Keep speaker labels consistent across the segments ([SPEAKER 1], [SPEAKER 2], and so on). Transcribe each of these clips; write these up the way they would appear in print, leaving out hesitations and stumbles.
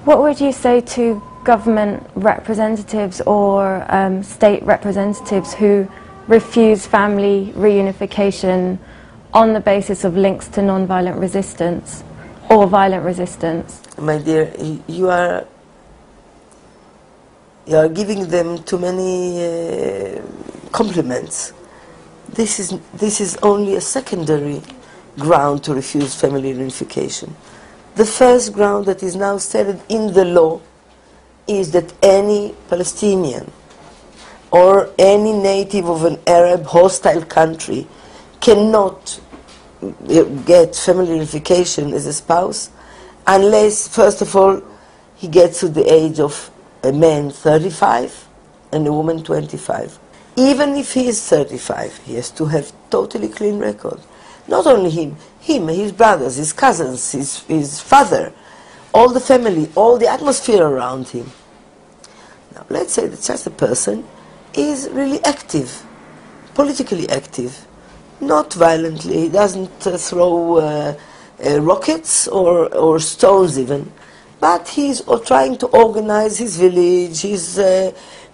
[SPEAKER 1] What would you say to government representatives or state representatives who refuse family reunification on the basis of links to non-violent resistance or violent resistance?
[SPEAKER 2] My dear, you are giving them too many compliments. This is only a secondary ground to refuse family reunification. The first ground that is now stated in the law is that any Palestinian or any native of an Arab hostile country cannot get family reunification as a spouse unless, first of all, he gets to the age of a man 35 and a woman 25. Even if he is 35, he has to have totally clean record. Not only him, his brothers, his cousins, his father, all the family, all the atmosphere around him. Now, let's say that such a person is really active, politically active, not violently. He doesn't throw rockets or stones even, but he's trying to organize his village, his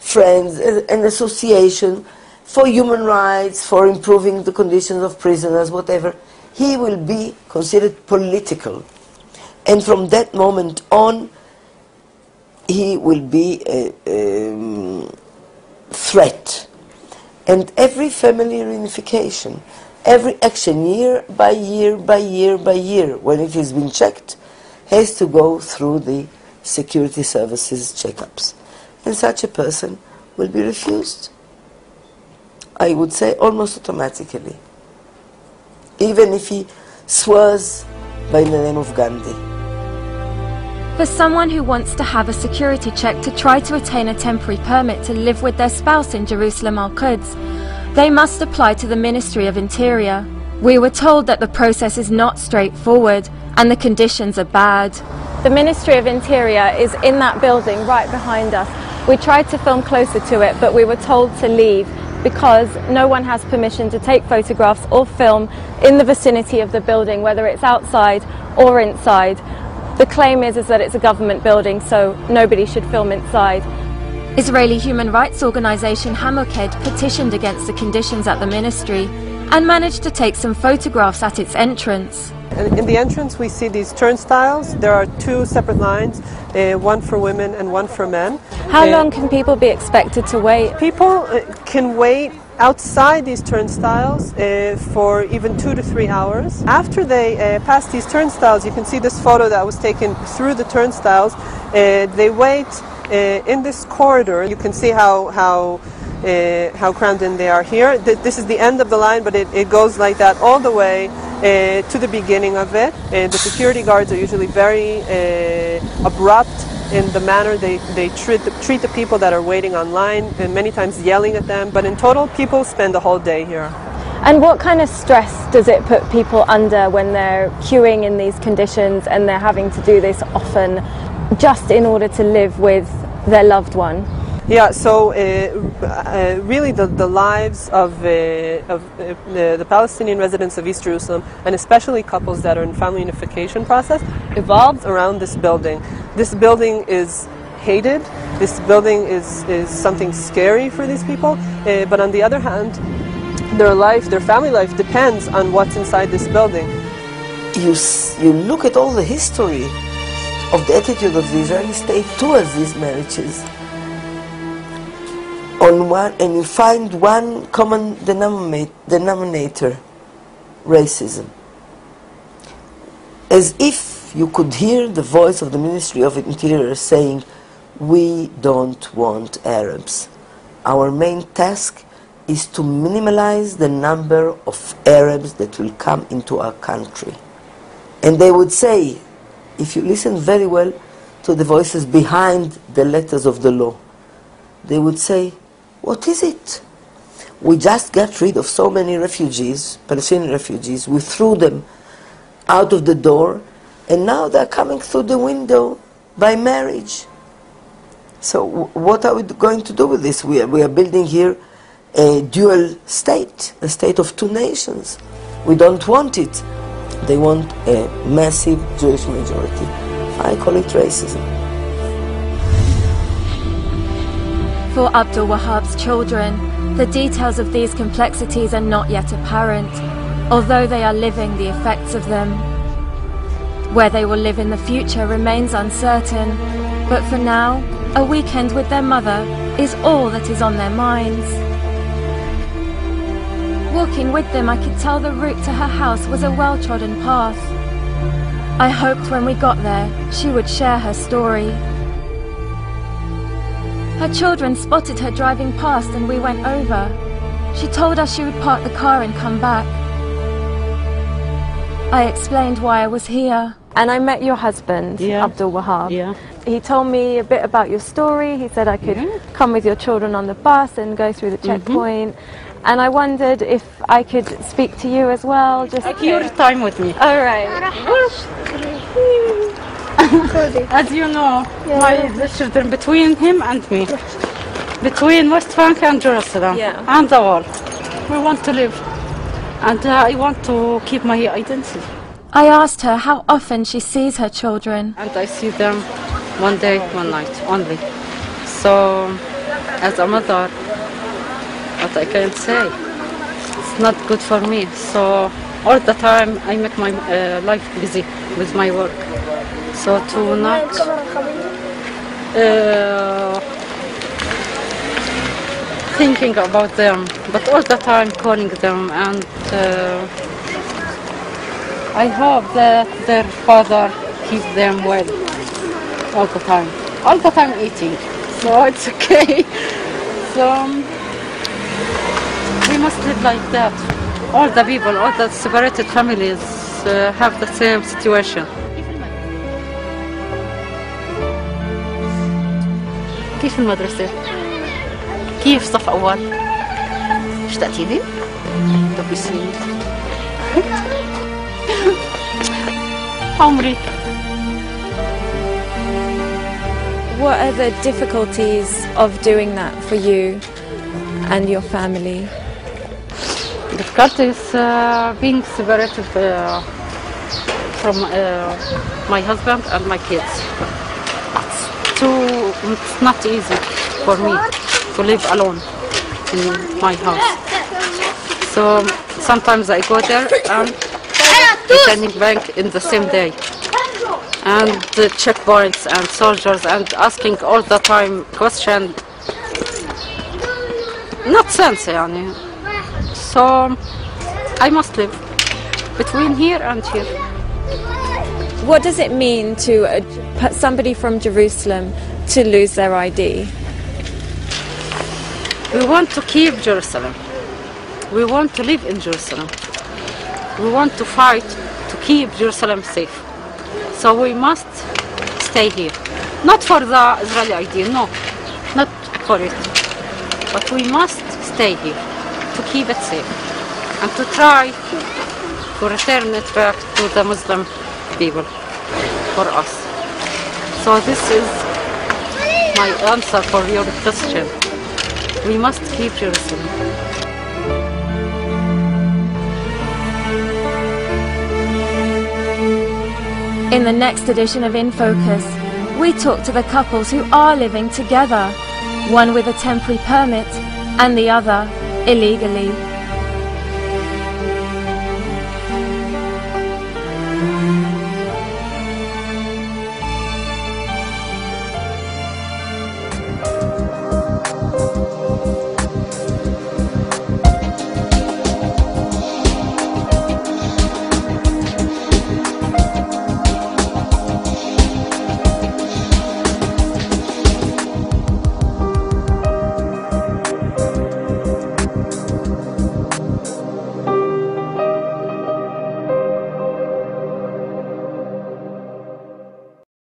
[SPEAKER 2] friends, an association for human rights, for improving the conditions of prisoners, whatever. He will be considered political. And from that moment on, he will be a threat. And every family reunification, every action, year by year by year by year, when it has been checked, has to go through the security services checkups. And such a person will be refused, I would say, almost automatically, even if he swears by the name of Gandhi.
[SPEAKER 1] For someone who wants to have a security check to try to attain a temporary permit to live with their spouse in Jerusalem Al-Quds, they must apply to the Ministry of Interior. We were told that the process is not straightforward and the conditions are bad. The Ministry of Interior is in that building right behind us. We tried to film closer to it, but we were told to leave because no one has permission to take photographs or film in the vicinity of the building, whether it's outside or inside. The claim is that it's a government building, so nobody should film inside. Israeli human rights organisation Hamoked petitioned against the conditions at the ministry and managed to take some photographs at its entrance.
[SPEAKER 3] In the entrance we see these turnstiles. There are two separate lines, one for women and one for men.
[SPEAKER 1] How long can people be expected to wait?
[SPEAKER 3] People can wait outside these turnstiles for even 2 to 3 hours. After they pass these turnstiles, you can see this photo that was taken through the turnstiles. They wait in this corridor. You can see how crammed in they are here. This is the end of the line, but it goes like that all the way to the beginning of it. The security guards are usually very abrupt in the manner they treat the people that are waiting online, and many times yelling at them. But in total, people spend the whole day here.
[SPEAKER 1] And what kind of stress does it put people under when they're queuing in these conditions and they're having to do this often just in order to live with their loved one?
[SPEAKER 3] Yeah, so really the lives of the Palestinian residents of East Jerusalem, and especially couples that are in family unification process, evolved around this building. This building is hated. This building is something scary for these people. But on the other hand, their family life depends on what's inside this building.
[SPEAKER 2] You look at all the history of the attitude of the Israeli state towards these marriages, and you find one common denominator: racism. As if you could hear the voice of the Ministry of Interior saying, "We don't want Arabs. Our main task is to minimize the number of Arabs that will come into our country." And they would say, if you listen very well to the voices behind the letters of the law, they would say, "What is it? We just got rid of so many refugees, Palestinian refugees. We threw them out of the door, and now they're coming through the window by marriage. So what are we going to do with this? We are building here a dual state, a state of two nations. We don't want it." They want a massive Jewish majority. I call it racism.
[SPEAKER 1] For Abdul Wahhab's children, the details of these complexities are not yet apparent, although they are living the effects of them. Where they will live in the future remains uncertain, but for now, a weekend with their mother is all that is on their minds. Walking with them, I could tell the route to her house was a well-trodden path. I hoped when we got there, she would share her story. Her children spotted her driving past and we went over. She told us she would park the car and come back. I explained why I was here. And I met your husband, Abdul Wahhab.
[SPEAKER 4] Yeah.
[SPEAKER 1] He told me a bit about your story. He said I could come with your children on the bus and go through the checkpoint. And I wondered if I could speak to you as well. Just
[SPEAKER 4] Take your time with me.
[SPEAKER 1] all right.
[SPEAKER 4] As you know, the children between him and me, between West Bank and Jerusalem, and the wall. We want to live, and I want to keep my identity.
[SPEAKER 1] I asked her how often she sees her children.
[SPEAKER 4] And I see them one day, one night only. So, as a mother, what I can say, it's not good for me. So, all the time I make my life busy with my work. So to not thinking about them, but all the time calling them, and I hope that their father keeps them well all the time eating, so it's okay. So we must live like that. All the people, all the separated families have the same situation. كيف المدرسة؟ كيف صف أول؟ اشتقتي لي؟ طب اسمي عمري.
[SPEAKER 1] What are the difficulties of doing that for you and your family?
[SPEAKER 4] Difficulties being separated from my husband and my kids. It's not easy for me to live alone in my house. So sometimes I go there and returning back in the same day. And the checkpoints and soldiers and asking all the time question. Not sense, yani. So I must live between here and here.
[SPEAKER 1] What does it mean to somebody from Jerusalem to lose their ID?
[SPEAKER 4] We want to keep Jerusalem. We want to live in Jerusalem. We want to fight to keep Jerusalem safe. So we must stay here. Not for the Israeli ID, no, not for it. But we must stay here to keep it safe and to try to return it back to the Muslim people for us. So this is my answer for your question. We must keep Jerusalem.
[SPEAKER 1] In the next edition of InFocus, we talk to the couples who are living together, one with a temporary permit and the other illegally.